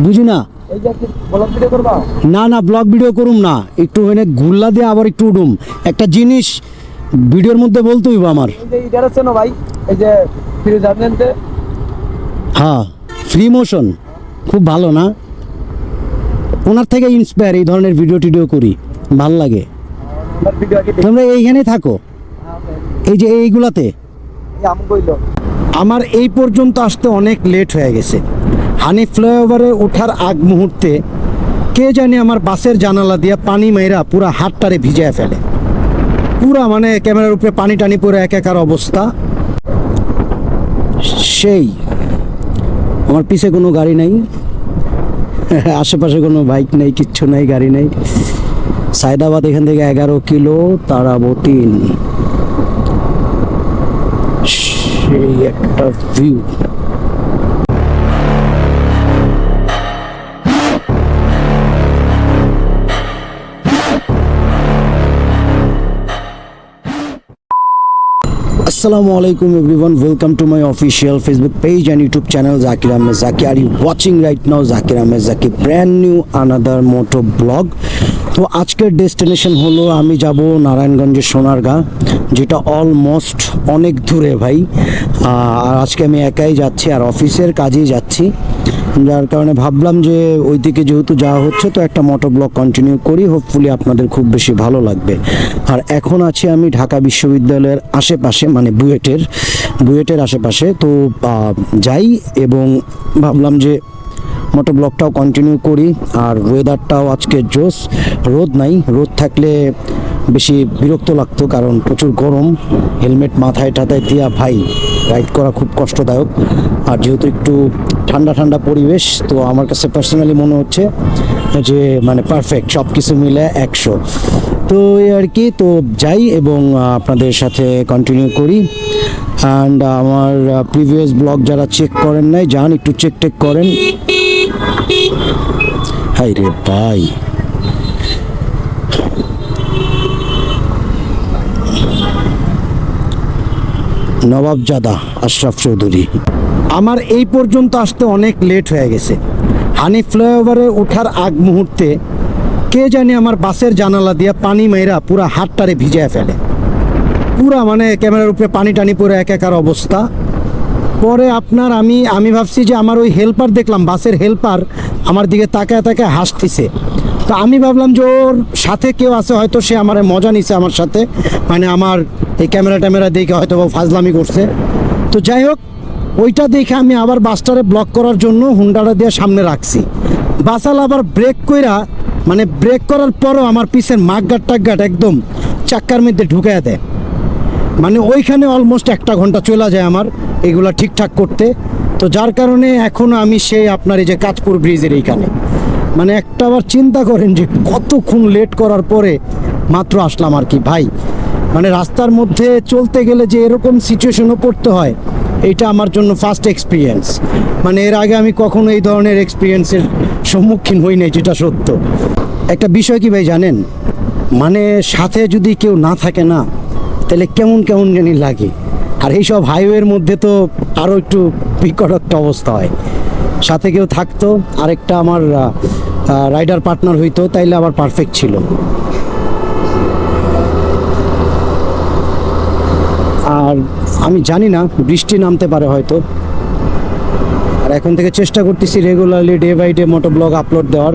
বুঝি না। এই যে ব্লগ ভিডিও করবা? না না, ব্লগ ভিডিও করুম না, একটু এনে ঘুরলা দিয়ে আবার একটু উঠুম। একটা জিনিস ভিডিওর মধ্যে বলতে হইব আমার। এই যে ইডার আছে না ভাই, এই যে ফ্রি জার্নেনতে। হ্যাঁ, ফ্রি মোশন খুব ভালো না? ওনার থেকে ইন্সপায়ার এই ধরনের ভিডিও টিডিও করি, ভাল লাগে। ভিডিও আগে তোমরা এইখানেই থাকো, এই যে এইগুলাতে। আম কইলো আমার এই পর্যন্ত আসতে অনেক লেট হয়ে গেছে। হানিফ ফ্লাইওভারে ওঠার আগ মুহূর্তে কে জানি আমার বাসের জানালা দিয়া পানি মাইরা পুরা হাতটারে ভিজায় ফেলে। পুরা মানে ক্যামেরার উপরে পানি টানি পরে একাকার অবস্থা। সেই আমার পিছে কোনো গাড়ি নাই, আশেপাশে কোনো বাইক নেই, কিচ্ছু নাই, গাড়ি নেই। সায়দাবাদ এখান থেকে 11 কিলো, তারাবতীন। সেই একটা view. Assalamu alaikum everyone, welcome to my official Facebook page and YouTube channel Zakir Ahmed Zaki. Are you watching right now Zakir Ahmed Zaki brand new another moto blog? তো আজকের ডেস্টিনেশন হলো আমি যাব নারায়ণগঞ্জের সোনারগাঁ, যেটা almost অনেক দূরে ভাই। আর আজকে আমি একাই যাচ্ছি আর অফিসের কাজেই যাচ্ছি, যার কারণে ভাবলাম যে ওই দিকে যেহেতু যাওয়া হচ্ছে তো একটা মোটো ব্লগ কন্টিনিউ করি, হোপফুলি আপনাদের খুব বেশি ভালো লাগবে। আর এখন আছি আমি ঢাকা বিশ্ববিদ্যালয়ের আশেপাশে, মানে বুয়েটের আশেপাশে। তো যাই এবং ভাবলাম যে মোটো ব্লগটাও কন্টিনিউ করি। আর ওয়েদারটাও আজকে জোস, রোদ নাই, রোদ থাকলে বেশি বিরক্ত লাগতো কারণ প্রচুর গরম। হেলমেট মাথায় টাথায় দিয়া ভাই রাইড করা খুব কষ্টদায়ক। আর যেহেতু একটু ঠান্ডা ঠান্ডা পরিবেশ, তো আমার কাছে পার্সোনালি মনে হচ্ছে যে মানে পারফেক্ট, সব কিছু মিলে 100। তো এই আর কি, তো যাই এবং আপনাদের সাথে কন্টিনিউ করি। অ্যান্ড আমার প্রিভিয়াস ব্লগ যারা চেক করেন নাই, যান একটু চেক করেন। হাই রে ভাই, নবাবজাদা আশরাফ চৌধুরী। আমার এই পর্যন্ত আসতে অনেক লেট হয়ে গেছে। হানিফ ফ্লাইওভারে ওঠার আগ মুহূর্তে কে জানি আমার বাসের জানালা দিয়া পানি মাইরা পুরা হাতটারে ভিজায় ফেলে। পুরা মানে ক্যামেরার উপরে পানি টানি পরে একাকার অবস্থা। পরে আপনার আমি ভাবছি যে আমার ওই হেল্পার দেখলাম, বাসের হেল্পার আমার দিকে তাকায় তাকায় হাসতেছে। তো আমি ভাবলাম যে ওর সাথে কেউ আছে, হয়তো সে আমার মজা নিছে আমার সাথে, মানে আমার এই ক্যামেরা দেখে হয়তো ফাজলামি করছে। তো যাই হোক, ওইটা দেখে আমি আবার বাসটারে ব্লক করার জন্য হুন্ডাটা দিয়ে সামনে রাখছি। বাসাল আবার ব্রেক কইরা, মানে ব্রেক করার পরও আমার পিছের মাঠঘাট একদম চাক্কার মধ্যে ঢুকায় দেয়। মানে ওইখানে অলমোস্ট 1 ঘন্টা চলে যায় আমার এগুলা ঠিকঠাক করতে। তো যার কারণে এখনও আমি সেই আপনার এই যে কাঁচপুর ব্রিজের এইখানে, মানে একটা আবার চিন্তা করেন যে কতক্ষণ লেট করার পরে মাত্র আসলাম আর কি ভাই। মানে রাস্তার মধ্যে চলতে গেলে যে এরকম সিচুয়েশনও পড়তে হয়, এটা আমার জন্য ফার্স্ট এক্সপিরিয়েন্স। মানে এর আগে আমি কখনো এই ধরনের এক্সপিরিয়েন্সের সম্মুখীন হই নাই, যেটা সত্য। একটা বিষয় কি ভাই জানেন, মানে সাথে যদি কেউ না থাকে না, তাহলে কেমন জানি লাগে। আর এইসব হাইওয়ের মধ্যে তো আরও একটু বিকট একটা অবস্থা হয়। সাথে কেউ থাকতো, আরেকটা আমার রাইডার পার্টনার হইতো, তাইলে আবার পারফেক্ট ছিল। আর আমি জানি না, বৃষ্টি নামতে পারে হয়তো। আর এখন থেকে চেষ্টা করতেছি regularly day by day moto vlog upload দেওয়ার।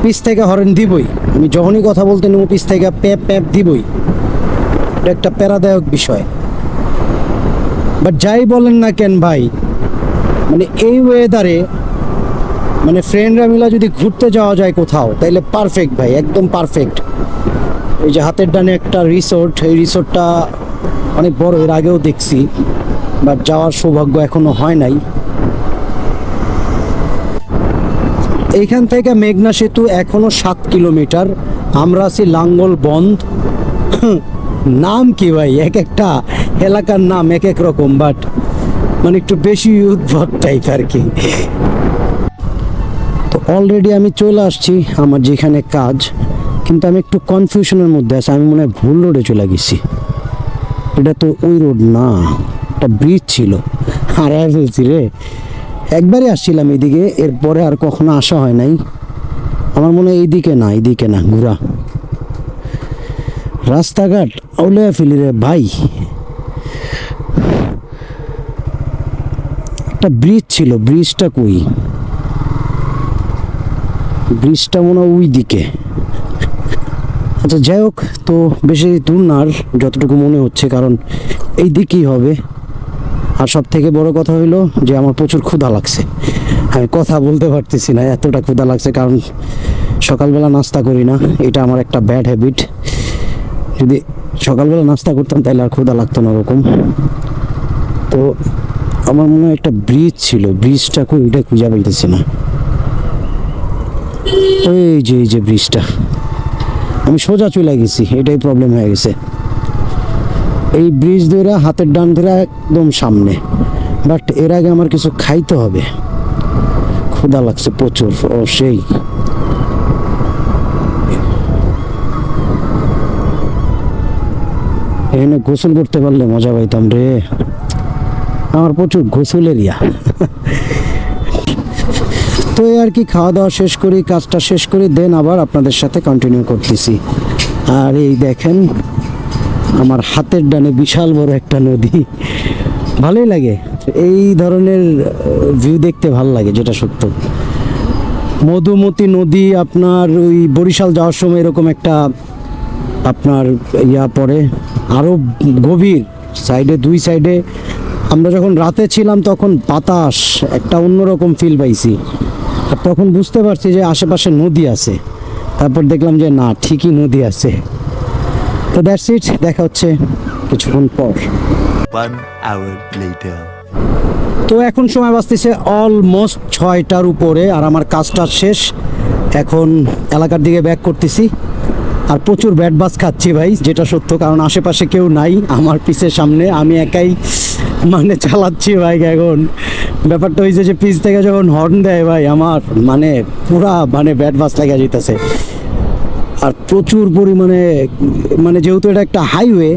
পিছ থেকে হরেন দিবই, আমি যখনই কথা বলতে নেব পিছ থেকে প্যাপ দিবই। এটা একটা প্যারাদায়ক বিষয়। বাট যাই বলেন না কেন ভাই, মানে এই ওয়েদারে মানে ফ্রেন্ডরা মিলা যদি ঘুরতে যাওয়া যায় কোথাও, তাইলে পারফেক্ট ভাই, একদম পারফেক্ট। এই যে হাতের ডানে একটা রিসোর্ট, এই রিসোর্টটা অনেক বড়, এর আগেও দেখছি, বাট যাওয়ার সৌভাগ্য এখনো হয় নাই। এইখান থেকে মেঘনা সেতু এখনো 7 কিলোমিটার। আমরা আছি লাঙ্গল বন্ধ। নাম কি ভাই, এক একটা এলাকার নাম এক এক রকম, বাট মানে একটু বেশি উদ্ভট টাইপ আর কি। তো অলরেডি আমি চলে আসছি আমার যেখানে কাজ, কিন্তু আমি একটু কনফিউশনের মধ্যে আছি। আমি মনে হয় ভুল রোডে চলে গেছি। এটা তো ওই রোড না, একটা ব্রিজ ছিল, হারায় ফেলছি রে। একবারই আসছিলাম এদিকে, এরপরে আর কখনো আসা হয় নাই। আমার মনে হয় এইদিকে না ঘোরা রাস্তাঘাট ওলে ফেলি রে ভাই। একটা ব্রিজ ছিল, ব্রিজটা কই? ব্রিজটা মনে হয় ওই দিকে। আচ্ছা যাই হোক, তো বেশি দূর না আর, যতটুকু মনে হচ্ছে, কারণ এই দিকেই হবে। আর সব থেকে বড় কথা হইলো যে আমার প্রচুর ক্ষুধা লাগছে, আমি কথা বলতে পারতেছি না, এতটা ক্ষুধা লাগছে। কারণ সকালবেলা নাস্তা করি না, এটা আমার একটা ব্যাড হ্যাবিট। যদি সকালবেলা নাস্তা করতাম তাহলে আর ক্ষুধা লাগতো না ওরকম। তো আমার মনে হয় একটা ব্রিজ ছিল, ব্রিজটা কই ওইটা খুঁজে পাইতেছি না। এই যে ব্রিজটা, আমি সোজা চলে গেছি, এটাই প্রবলেম হয়ে গেছে। এই ব্রিজ ধরে হাতের ডান ধরে একদম সামনে, বাট এর আগে আমার কিছু খাইতে হবে, ক্ষুধা লাগছে প্রচুর। ও সেই এখানে গোসল করতে পারলে মজা পাইতাম রে, আমার প্রচুর গোসলের ইয়া। তো এই আর কি, খাওয়া দাওয়া শেষ করি, কাজটা শেষ করি, দেন আবার আপনাদের সাথে কন্টিনিউ করতেছি। আর এই দেখেন আমার হাতের ডানে বিশাল বড় একটা নদী, ভালোই লাগে এই ধরনের ভিউ দেখতে, ভালো লাগে যেটা সত্য। মধুমতি নদী আপনার ওই বরিশাল যাওয়ার সময় এরকম একটা আপনার ইয়া পড়ে, আরও গভীর সাইডে, দুই সাইডে। আমরা যখন রাতে ছিলাম তখন বাতাস একটা অন্যরকম ফিল পাইছি, আর তখন বুঝতে পারছি যে আশেপাশে নদী আছে। তারপর দেখলাম যে না, ঠিকই নদী আছে। তো দ্যাটস ইট, দেখা হচ্ছে কিছুক্ষণ পর। 1 hour later. তো এখন সময় বাজতেছে অলমোস্ট 6টার উপরে, আর আমার কাজটা শেষ। এখন এলাকার দিকে ব্যাক করতেছি, আর প্রচুর ব্যাট বাস খাচ্ছি ভাই, যেটা সত্য। কারণ আশেপাশে কেউ নাই আমার পিছের সামনে, আমি একাই মানে চালাচ্ছি বাইক। এখন ব্যাপারটা হয়েছে যে পিছ থেকে যখন হর্ন দেয় ভাই, আমার মানে পুরা মানে ব্যাট বাস লেগে যেতেছে। আর প্রচুর পরিমাণে মানে যেহেতু এটা একটা হাইওয়ে,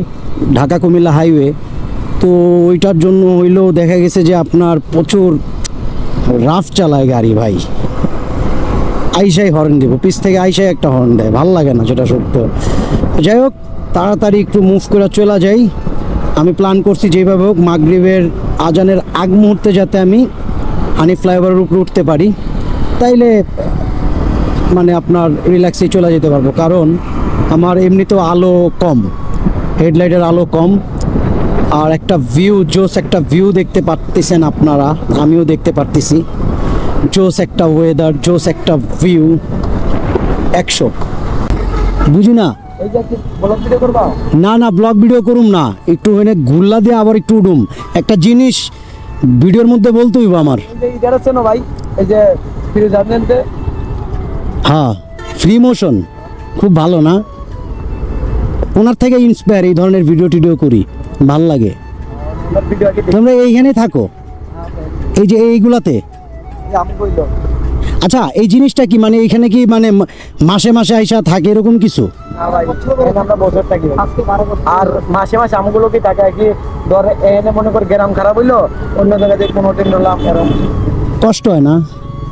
ঢাকা কুমিল্লা হাইওয়ে, তো ওইটার জন্য হইলেও দেখা গেছে যে আপনার প্রচুর রাফ চালায় গাড়ি ভাই। আইসাই হর্ন দিব, পিছ থেকে আইসাই একটা হর্ন দেয়, ভাল লাগে না, যেটা সত্য। যাই হোক, তাড়াতাড়ি একটু মুভ করে চলে যাই। আমি প্ল্যান করছি যেভাবে হোক মাগরিবের আজানের আগ মুহূর্তে যাতে আমি হানি ফ্লাইওভারের উপরে উঠতে পারি, তাইলে মানে আপনার রিল্যাক্সেই চলে যেতে পারবো। কারণ আমার এমনিতেও আলো কম, হেডলাইটের আলো কম। আর একটা ভিউ, জোস একটা ভিউ দেখতে পারতেছেন আপনারা, আমিও দেখতে পারতেছি। জোস একটা ওয়েদার, জোস একটা ভিউ, 100। বুঝি না, এই যে কি ব্লগ ভিডিও করবা? না ব্লগ ভিডিও করুম না, একটু এনে ঘুরলা দিয়ে আবার একটু উঠুম। একটা জিনিস ভিডিওর মধ্যে বলতে হইব আমার। এই যে ইদার আছে না ভাই, এই যে ফিরোজ আহমেদ, হ্যাঁ, ফ্রি মোশন খুব ভালো না, ওনার থেকে ইন্সপায়ার এই ধরনের ভিডিও টিডিও করি, ভাল লাগে। ওনার ভিডিও আগে দেখি। তোমরা এইখানে থাকো, এই যে এইগুলাতে। আমি কইলো আচ্ছা, এই জিনিসটা কি মানে এইখানে কি মানে মাসে মাসে আইসা থাকে এরকম কিছু? না ভাই, এখানে আমরা বছর থাকি ভাই। আর মাসে মাসে আমগুলো কি টাকা কি ধরে এনে মনে কর গ্রাম খারাপ হইলো, অন্য জায়গায় দিয়ে 15 দিন নিলাম, এরকম কষ্ট হয় না?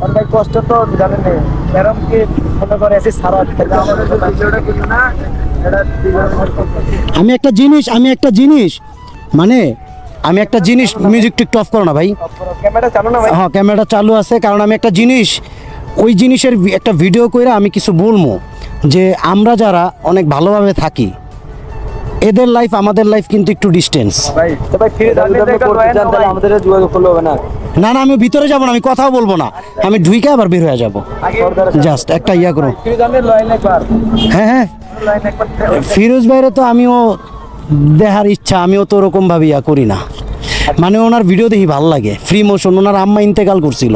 আর ভাই কষ্ট তো জানেন না, এরকম কি মনে করে এসে সারা আমাদের যে ভিডিওটা কিন্তু না, এটা আমি একটা জিনিস মানে আমি একটা জিনিস, মিউজিক টিকটক অফ করো না ভাই। ক্যামেরা চালু না ভাই? হ্যাঁ, ক্যামেরাটা চালু আছে, কারণ আমি একটা জিনিস, ওই জিনিসের একটা ভিডিও কইরা আমি কিছু বলবো যে আমরা যারা অনেক ভালোভাবে থাকি, এদের লাইফ আমাদের লাইফ কিন্তু একটু ডিস্টেন্স। ভাই তো ভাই ফিরোজ আহমেদ আমাদের যোগাযোগ করলে হবে না? না আমি ভিতরে যাব না, আমি কথাও বলবো না, আমি ঢুইকে আবার বের হয়ে যাব। জাস্ট একটা ইয়া করো। ফিরোজ আহমেদ লাইন একবার, হ্যাঁ, লাইন একবার। ফিরোজ ভাইরে তো আমিও দেখার ইচ্ছা, আমিও তো ওরকম ভাবে ইয়া করি না, মানে ওনার ভিডিও দেখি ভালো লাগে। ফ্রি মোশন, ওনার আম্মা ইন্তেকাল করছিল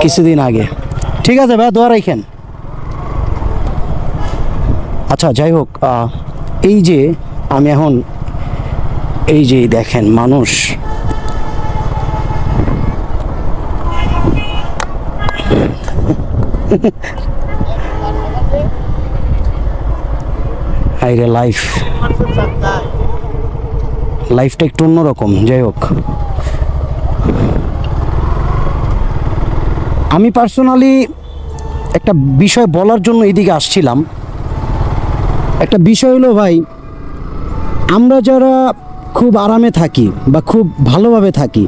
কিছুদিন আগে। ঠিক আছে ভাই, দোয়া রাখেন। আচ্ছা যাই হোক, এই যে আমি এখন এই যে দেখেন মানুষ, হাইরে লাইফটা একটু অন্যরকম। যাই হোক, আমি পার্সোনালি একটা বিষয় বলার জন্য এদিকে আসছিলাম। একটা বিষয় হলো ভাই, আমরা যারা খুব আরামে থাকি বা খুব ভালোভাবে থাকি,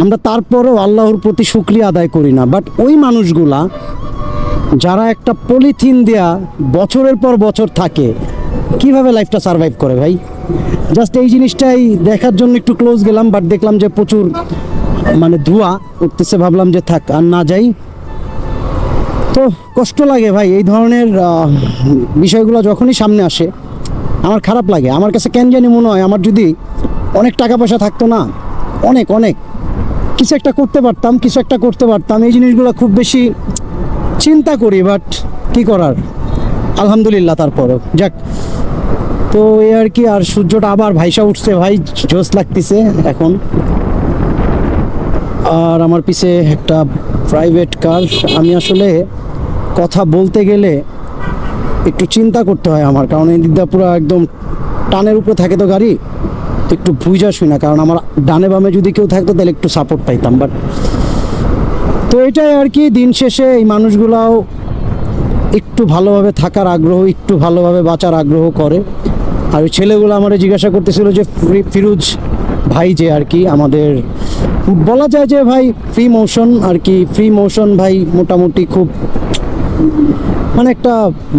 আমরা তারপরেও আল্লাহর প্রতি শুকরিয়া আদায় করি না। বাট ওই মানুষগুলা যারা একটা পলিথিন দেয়া বছরের পর বছর থাকে, কিভাবে লাইফটা সারভাইভ করে ভাই? জাস্ট এই জিনিসটাই দেখার জন্য একটু ক্লোজ গেলাম, বাট দেখলাম যে প্রচুর মানে ধোঁয়া উঠতেছে, ভাবলাম যে থাক আর না যাই। তো কষ্ট লাগে ভাই এই ধরনের বিষয়গুলো যখনই সামনে আসে আমার খারাপ লাগে। আমার কাছে কেন জানি মনে হয় আমার যদি অনেক টাকা পয়সা থাকতো না, অনেক অনেক কিছু একটা করতে পারতাম। এই জিনিসগুলো খুব বেশি চিন্তা করি, বাট কি করার, আলহামদুলিল্লাহ তারপরও যাক। তো এই আর কি। আর সূর্যটা আবার ভাইসা উঠছে ভাই, জোশ লাগতেছে এখন। আর আমার পিছে একটা প্রাইভেট কার। আমি আসলে কথা বলতে গেলে একটু চিন্তা করতে হয় আমার, কারণ এই দিকটা পুরো একদম টানের উপরে থাকে তো গাড়ি, তো একটু বুঝা শুই না। কারণ আমার ডানে বামে যদি কেউ থাকতো তাহলে একটু সাপোর্ট পাইতাম। বাট তো এটাই আর কি। দিন শেষে এই মানুষগুলাও একটু ভালোভাবে থাকার আগ্রহ, একটু ভালোভাবে বাঁচার আগ্রহ করে। আর ওই ছেলেগুলো আমার জিজ্ঞাসা করতেছিল যে ফিরোজ ভাই যে আর কি আমাদের বলা যায় যে ভাই ফ্রি মোশন আর কি। ফ্রি মোশন ভাই মোটামুটি খুব মানে একটা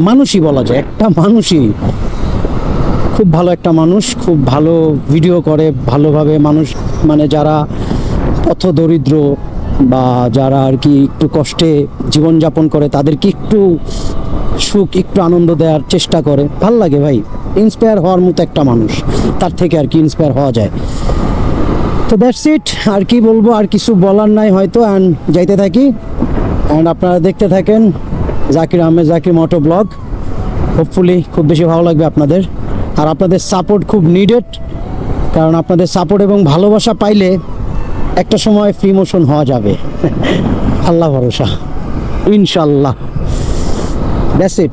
মানুষই বলা যায়, একটা মানুষই খুব ভালো একটা মানুষ, খুব ভালো ভিডিও করে ভালোভাবে মানুষ, মানে যারা পথ দরিদ্র বা যারা আর কি একটু কষ্টে জীবনযাপন করে তাদেরকে একটু সুখ, একটু আনন্দ দেওয়ার চেষ্টা করে। ভাল লাগে ভাই, ইন্সপায়ার হওয়ার মতো একটা মানুষ, তার থেকে আর কি ইন্সপায়ার হওয়া যায়। তো দ্যাটস ইট, আর কি বলবো, আর কিছু বলার নাই হয়তো। অ্যান্ড যাইতে থাকি, অ্যান্ড আপনারা দেখতে থাকেন জাকির আহমেদ জাকির মোটো ব্লগ। হোপফুলি খুব বেশি ভালো লাগবে আপনাদের। আর আপনাদের সাপোর্ট খুব নিডেড, কারণ আপনাদের সাপোর্ট এবং ভালোবাসা পাইলে একটা সময় ফ্রি মোশন হওয়া যাবে। আল্লাহ ভরসা, ইনশাল্লাহ। That's it.